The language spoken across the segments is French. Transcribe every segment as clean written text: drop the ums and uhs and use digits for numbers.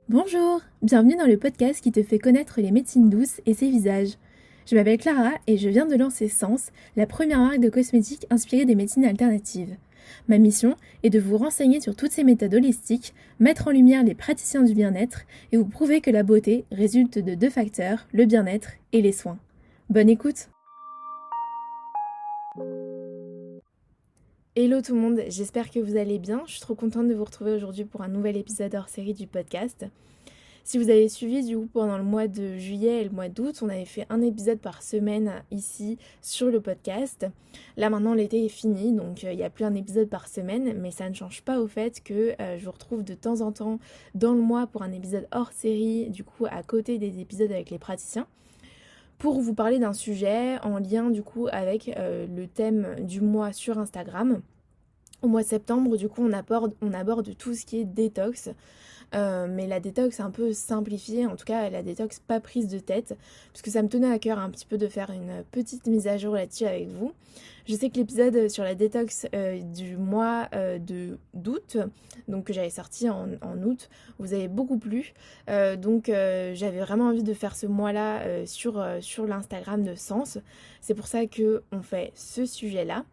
Bonjour, bienvenue dans le podcast qui te fait connaître les médecines douces et ses visages. Je m'appelle Clara et je viens de lancer Sens, la première marque de cosmétiques inspirée des médecines alternatives. Ma mission est de vous renseigner sur toutes ces méthodes holistiques, mettre en lumière les praticiens du bien-être et vous prouver que la beauté résulte de deux facteurs, le bien-être et les soins. Bonne écoute! Hello tout le monde, j'espère que vous allez bien. Je suis trop contente de vous retrouver aujourd'hui pour un nouvel épisode hors série du podcast. Si vous avez suivi du coup pendant le mois de juillet et le mois d'août, on avait fait un épisode par semaine ici sur le podcast. Là maintenant l'été est fini, donc il n'y a plus un épisode par semaine, mais ça ne change pas au fait que je vous retrouve de temps en temps dans le mois pour un épisode hors série, du coup à côté des épisodes avec les praticiens, pour vous parler d'un sujet en lien du coup avec le thème du mois sur Instagram. Au mois de septembre, du coup, on aborde tout ce qui est détox, mais la détox un peu simplifiée, en tout cas la détox pas prise de tête, parce que ça me tenait à cœur un petit peu de faire une petite mise à jour là-dessus avec vous. Je sais que l'épisode sur la détox du mois d'août, donc que j'avais sorti en août, vous avez beaucoup plu, donc j'avais vraiment envie de faire ce mois-là sur l'Instagram de Sens. C'est pour ça qu'on fait ce sujet-là.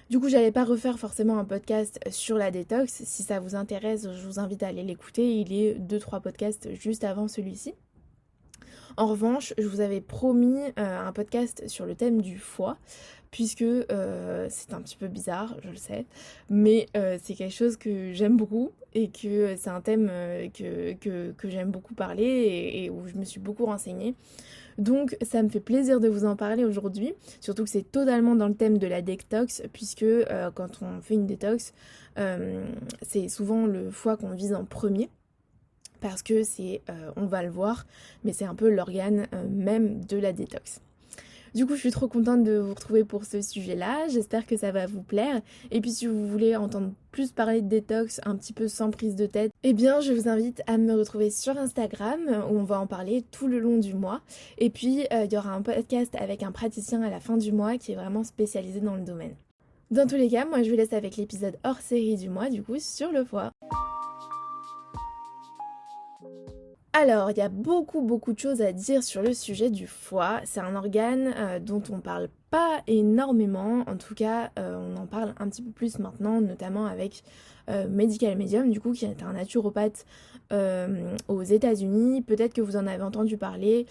Du coup, j'allais pas refaire forcément un podcast sur la détox. Si ça vous intéresse, je vous invite à aller l'écouter. Il est 2-3 podcasts juste avant celui-ci. En revanche, je vous avais promis un podcast sur le thème du foie, puisque c'est un petit peu bizarre, je le sais, mais c'est quelque chose que j'aime beaucoup et que c'est un thème que j'aime beaucoup parler et où je me suis beaucoup renseignée. Donc ça me fait plaisir de vous en parler aujourd'hui, surtout que c'est totalement dans le thème de la détox, puisque quand on fait une détox, c'est souvent le foie qu'on vise en premier, parce que on va le voir, mais c'est un peu l'organe même de la détox. Du coup, je suis trop contente de vous retrouver pour ce sujet-là, j'espère que ça va vous plaire. Et puis si vous voulez entendre plus parler de détox, un petit peu sans prise de tête, eh bien je vous invite à me retrouver sur Instagram, où on va en parler tout le long du mois. Et puis il y aura un podcast avec un praticien à la fin du mois qui est vraiment spécialisé dans le domaine. Dans tous les cas, moi je vous laisse avec l'épisode hors série du mois, du coup sur le foie. Alors, il y a beaucoup de choses à dire sur le sujet du foie. C'est un organe dont on parle pas énormément. En tout cas, on en parle un petit peu plus maintenant, notamment avec Medical Medium, du coup, qui est un naturopathe aux États-Unis. Peut-être que vous en avez entendu parler.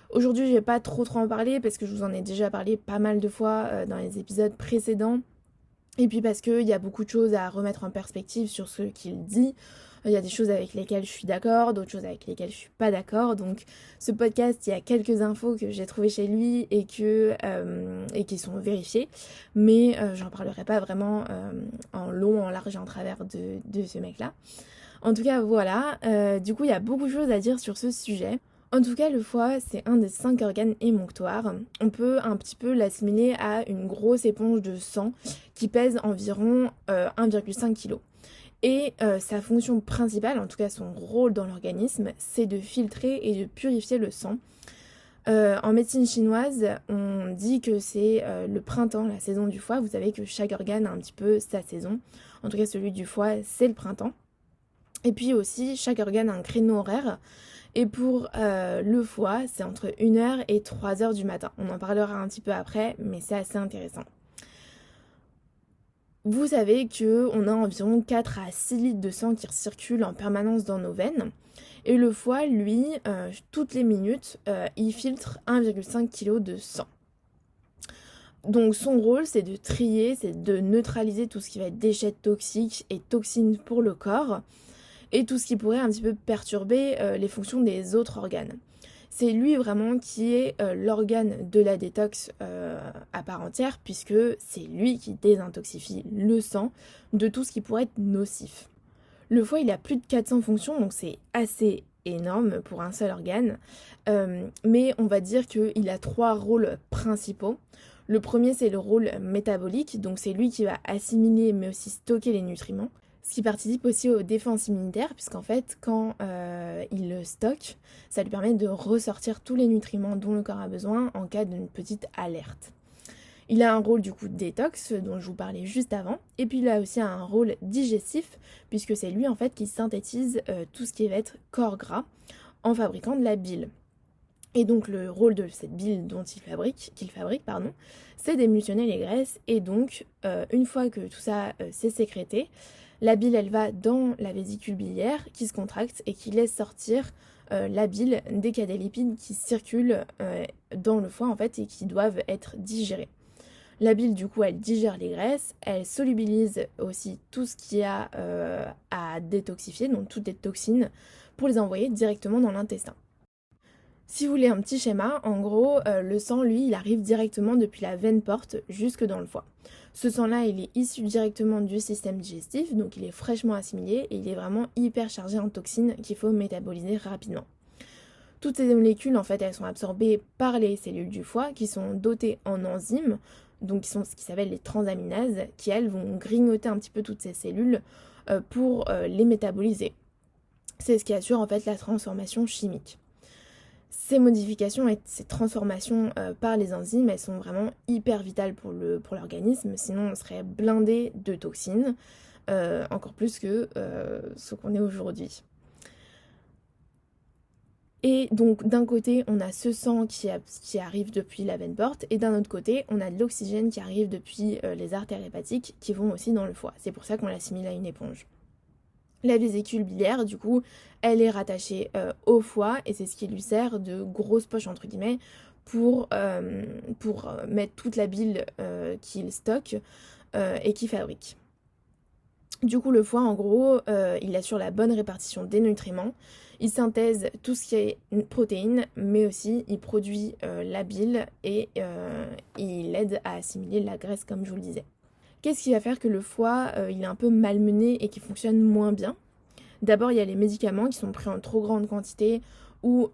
Aujourd'hui, je vais pas trop en parler parce que je vous en ai déjà parlé pas mal de fois dans les épisodes précédents. Et puis parce qu'il y a beaucoup de choses à remettre en perspective sur ce qu'il dit. Il y a des choses avec lesquelles je suis d'accord, d'autres choses avec lesquelles je suis pas d'accord. Donc ce podcast, il y a quelques infos que j'ai trouvées chez lui et qui sont vérifiées. Mais j'en parlerai pas vraiment en long, en large et en travers de ce mec-là. En tout cas, voilà. Du coup, il y a beaucoup de choses à dire sur ce sujet. En tout cas, le foie, c'est un des 5 organes émonctoires. On peut un petit peu l'assimiler à une grosse éponge de sang qui pèse environ 1,5 kg. Et sa fonction principale, en tout cas son rôle dans l'organisme, c'est de filtrer et de purifier le sang. En médecine chinoise, on dit que c'est le printemps, la saison du foie. Vous savez que chaque organe a un petit peu sa saison. En tout cas, celui du foie, c'est le printemps. Et puis aussi, chaque organe a un créneau horaire. Et pour le foie, c'est entre 1h et 3h du matin. On en parlera un petit peu après, mais c'est assez intéressant. Vous savez qu'on a environ 4 à 6 litres de sang qui circulent en permanence dans nos veines. Et le foie, lui, toutes les minutes, il filtre 1,5 kg de sang. Donc son rôle, c'est de trier, c'est de neutraliser tout ce qui va être déchets toxiques et toxines pour le corps, et tout ce qui pourrait un petit peu perturber les fonctions des autres organes. C'est lui vraiment qui est l'organe de la détox à part entière, puisque c'est lui qui désintoxifie le sang de tout ce qui pourrait être nocif. Le foie, il a plus de 400 fonctions, donc c'est assez énorme pour un seul organe, mais on va dire qu'il a 3 rôles principaux. Le premier, c'est le rôle métabolique, donc c'est lui qui va assimiler mais aussi stocker les nutriments. Ce qui participe aussi aux défenses immunitaires, puisqu'en fait, quand il le stocke, ça lui permet de ressortir tous les nutriments dont le corps a besoin en cas d'une petite alerte. Il a un rôle du coup de détox, dont je vous parlais juste avant, et puis il a aussi un rôle digestif, puisque c'est lui en fait qui synthétise tout ce qui va être corps gras en fabriquant de la bile. Et donc le rôle de cette bile qu'il fabrique, c'est d'émulsionner les graisses, et donc une fois que tout ça s'est sécrété, la bile elle va dans la vésicule biliaire qui se contracte et qui laisse sortir la bile dès qu'il y a des lipides qui circulent dans le foie en fait et qui doivent être digérés. La bile, du coup, elle digère les graisses, elle solubilise aussi tout ce qu'il y a à détoxifier, donc toutes les toxines, pour les envoyer directement dans l'intestin. Si vous voulez un petit schéma, en gros, le sang, lui, il arrive directement depuis la veine porte jusque dans le foie. Ce sang-là, il est issu directement du système digestif, donc il est fraîchement assimilé et il est vraiment hyper chargé en toxines qu'il faut métaboliser rapidement. Toutes ces molécules, en fait, elles sont absorbées par les cellules du foie qui sont dotées en enzymes, donc qui sont ce qui s'appelle les transaminases, qui elles vont grignoter un petit peu toutes ces cellules pour les métaboliser. C'est ce qui assure en fait la transformation chimique. Ces modifications et ces transformations par les enzymes, elles sont vraiment hyper vitales pour l'organisme, sinon on serait blindé de toxines, encore plus que ce qu'on est aujourd'hui. Et donc d'un côté, on a ce sang qui arrive depuis la veine porte, et d'un autre côté, on a de l'oxygène qui arrive depuis les artères hépatiques qui vont aussi dans le foie. C'est pour ça qu'on l'assimile à une éponge. La vésicule biliaire, du coup, elle est rattachée au foie, et c'est ce qui lui sert de grosse poche, entre guillemets, pour mettre toute la bile qu'il stocke et qu'il fabrique. Du coup, le foie, en gros, il assure la bonne répartition des nutriments. Il synthèse tout ce qui est protéines, mais aussi il produit la bile et il aide à assimiler la graisse, comme je vous le disais. Qu'est-ce qui va faire que le foie, il est un peu malmené et qui fonctionne moins bien? D'abord, il y a les médicaments qui sont pris en trop grande quantité ou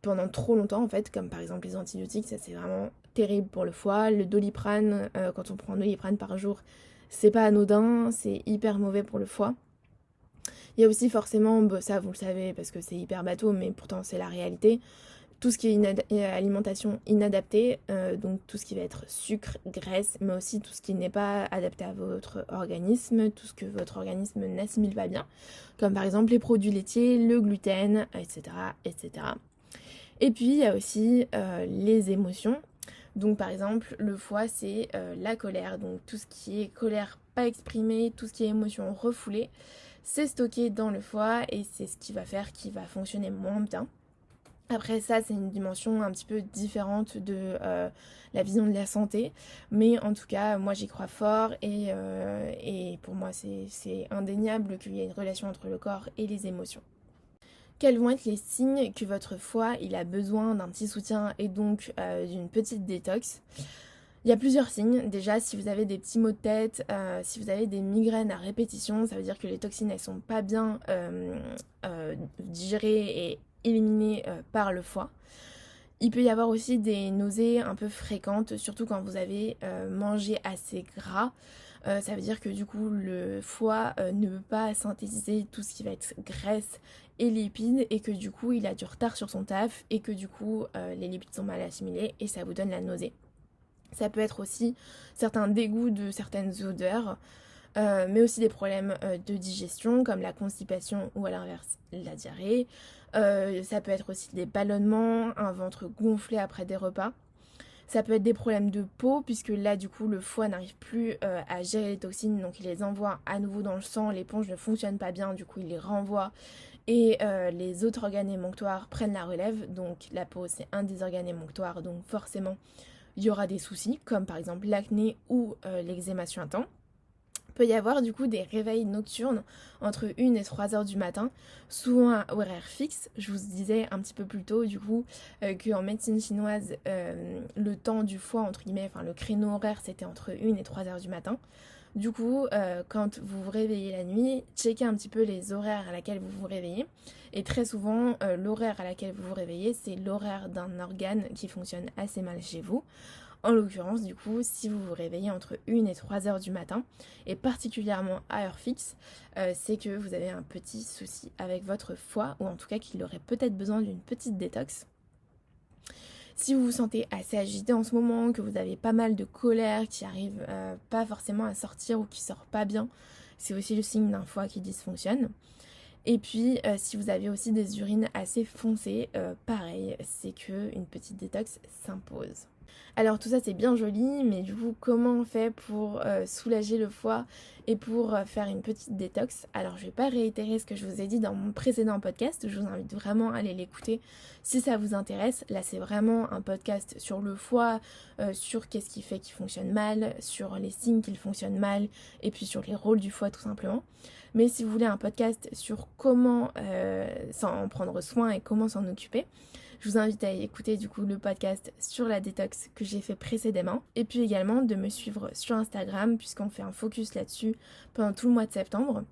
pendant trop longtemps, en fait, comme par exemple les antibiotiques, ça c'est vraiment terrible pour le foie. Le Doliprane, quand on prend Doliprane par jour, c'est pas anodin, c'est hyper mauvais pour le foie. Il y a aussi forcément, ça vous le savez parce que c'est hyper bateau, mais pourtant c'est la réalité, tout ce qui est alimentation inadaptée, donc tout ce qui va être sucre, graisse, mais aussi tout ce qui n'est pas adapté à votre organisme, tout ce que votre organisme n'assimile pas bien, comme par exemple les produits laitiers, le gluten, etc. etc. Et puis il y a aussi les émotions. Donc par exemple, le foie, c'est la colère, donc tout ce qui est colère pas exprimée, tout ce qui est émotion refoulée, c'est stocké dans le foie et c'est ce qui va faire qu'il va fonctionner moins bien. Après ça, c'est une dimension un petit peu différente de la vision de la santé, mais en tout cas, moi j'y crois fort et pour moi c'est indéniable qu'il y ait une relation entre le corps et les émotions. Quels vont être les signes que votre foie il a besoin d'un petit soutien et donc d'une petite détox? Il y a plusieurs signes. Déjà, si vous avez des petits maux de tête, si vous avez des migraines à répétition, ça veut dire que les toxines elles sont pas bien digérées et éliminées par le foie. Il peut y avoir aussi des nausées un peu fréquentes, surtout quand vous avez mangé assez gras. Ça veut dire que du coup le foie ne peut pas synthétiser tout ce qui va être graisse et lipides et que du coup il a du retard sur son taf et que du coup les lipides sont mal assimilés et ça vous donne la nausée. Ça peut être aussi certains dégoûts de certaines odeurs, mais aussi des problèmes de digestion comme la constipation ou à l'inverse la diarrhée. Ça peut être aussi des ballonnements, un ventre gonflé après des repas. Ça peut être des problèmes de peau puisque là du coup le foie n'arrive plus à gérer les toxines, donc il les envoie à nouveau dans le sang, l'éponge ne fonctionne pas bien, du coup il les renvoie et les autres organes émonctoires prennent la relève. Donc la peau c'est un des organes émonctoires, donc forcément il y aura des soucis comme par exemple l'acné ou l'eczéma suintant. Il peut y avoir du coup des réveils nocturnes entre 1 et 3 heures du matin, souvent à horaire fixe. Je vous disais un petit peu plus tôt du coup qu'en médecine chinoise, le temps du foie, entre guillemets, enfin le créneau horaire c'était entre 1 et 3 heures du matin. Du coup, quand vous vous réveillez la nuit, checkez un petit peu les horaires à laquelle vous vous réveillez. Et très souvent, l'horaire à laquelle vous vous réveillez, c'est l'horaire d'un organe qui fonctionne assez mal chez vous. En l'occurrence, du coup, si vous vous réveillez entre 1 et 3 heures du matin, et particulièrement à heure fixe, c'est que vous avez un petit souci avec votre foie, ou en tout cas qu'il aurait peut-être besoin d'une petite détox. Si vous vous sentez assez agité en ce moment, que vous avez pas mal de colère qui arrive pas forcément à sortir ou qui sort pas bien, c'est aussi le signe d'un foie qui dysfonctionne. Et puis si vous avez aussi des urines assez foncées, pareil, c'est que une petite détox s'impose. Alors tout ça c'est bien joli, mais du coup comment on fait pour soulager le foie et pour faire une petite détox? Alors je vais pas réitérer ce que je vous ai dit dans mon précédent podcast, je vous invite vraiment à aller l'écouter si ça vous intéresse. Là c'est vraiment un podcast sur le foie, sur qu'est-ce qui fait qu'il fonctionne mal, sur les signes qu'il fonctionne mal, et puis sur les rôles du foie tout simplement. Mais si vous voulez un podcast sur comment s'en prendre soin et comment s'en occuper, je vous invite à écouter du coup le podcast sur la détox que j'ai fait précédemment. Et puis également de me suivre sur Instagram puisqu'on fait un focus là-dessus pendant tout le mois de septembre.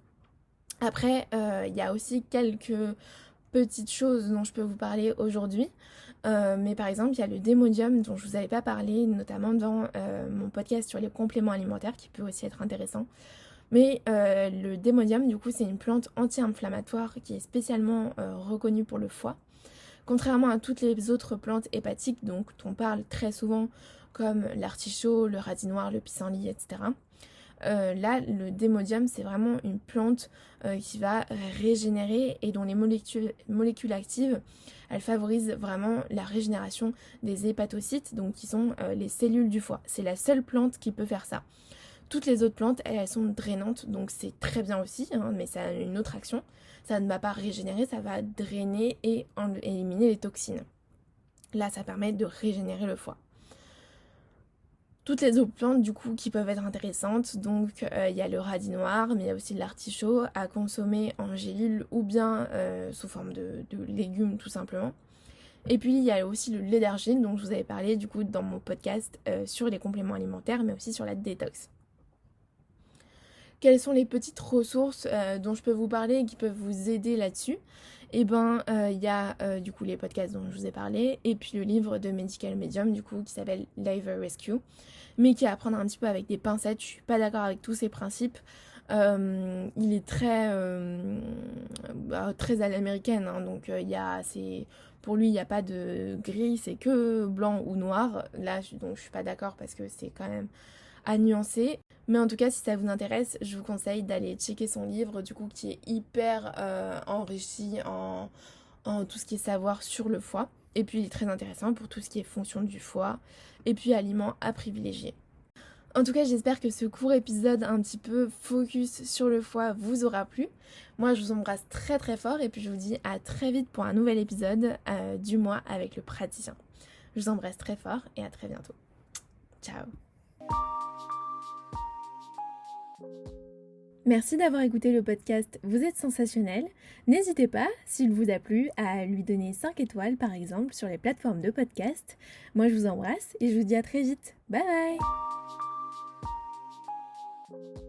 Après, il y a aussi quelques petites choses dont je peux vous parler aujourd'hui. Mais par exemple, il y a le démodium dont je vous avais pas parlé, notamment dans mon podcast sur les compléments alimentaires qui peut aussi être intéressant. Mais le démodium, du coup, c'est une plante anti-inflammatoire qui est spécialement reconnue pour le foie. Contrairement à toutes les autres plantes hépatiques dont on parle très souvent, comme l'artichaut, le radis noir, le pissenlit, etc. Là, le démodium, c'est vraiment une plante qui va régénérer et dont les molécules actives, elles favorisent vraiment la régénération des hépatocytes, donc qui sont les cellules du foie. C'est la seule plante qui peut faire ça. Toutes les autres plantes, elles sont drainantes, donc c'est très bien aussi, hein, mais ça a une autre action. Ça ne va pas régénérer, ça va drainer et éliminer les toxines. Là, ça permet de régénérer le foie. Toutes les autres plantes, du coup, qui peuvent être intéressantes, donc il y a le radis noir, mais il y a aussi l'artichaut à consommer en gélule ou bien sous forme de légumes tout simplement. Et puis il y a aussi le lait d'argile dont je vous avais parlé du coup dans mon podcast sur les compléments alimentaires, mais aussi sur la détox. Quelles sont les petites ressources dont je peux vous parler et qui peuvent vous aider là-dessus? Eh ben, il y a du coup les podcasts dont je vous ai parlé, et puis le livre de Medical Medium du coup qui s'appelle Liver Rescue, mais qui est à prendre un petit peu avec des pincettes. Je suis pas d'accord avec tous ces principes. Il est très à l'américaine, hein, donc pour lui il n'y a pas de gris, c'est que blanc ou noir. Là donc je suis pas d'accord parce que c'est quand même à nuancer. Mais en tout cas, si ça vous intéresse, je vous conseille d'aller checker son livre, du coup, qui est hyper enrichi en tout ce qui est savoir sur le foie. Et puis, il est très intéressant pour tout ce qui est fonction du foie et puis aliments à privilégier. En tout cas, j'espère que ce court épisode un petit peu focus sur le foie vous aura plu. Moi, je vous embrasse très très fort et puis je vous dis à très vite pour un nouvel épisode du mois avec le praticien. Je vous embrasse très fort et à très bientôt. Ciao! Merci d'avoir écouté le podcast Vous êtes sensationnel. N'hésitez pas, s'il vous a plu, à lui donner 5 étoiles par exemple sur les plateformes de podcast. Moi je vous embrasse et je vous dis à très vite. Bye bye!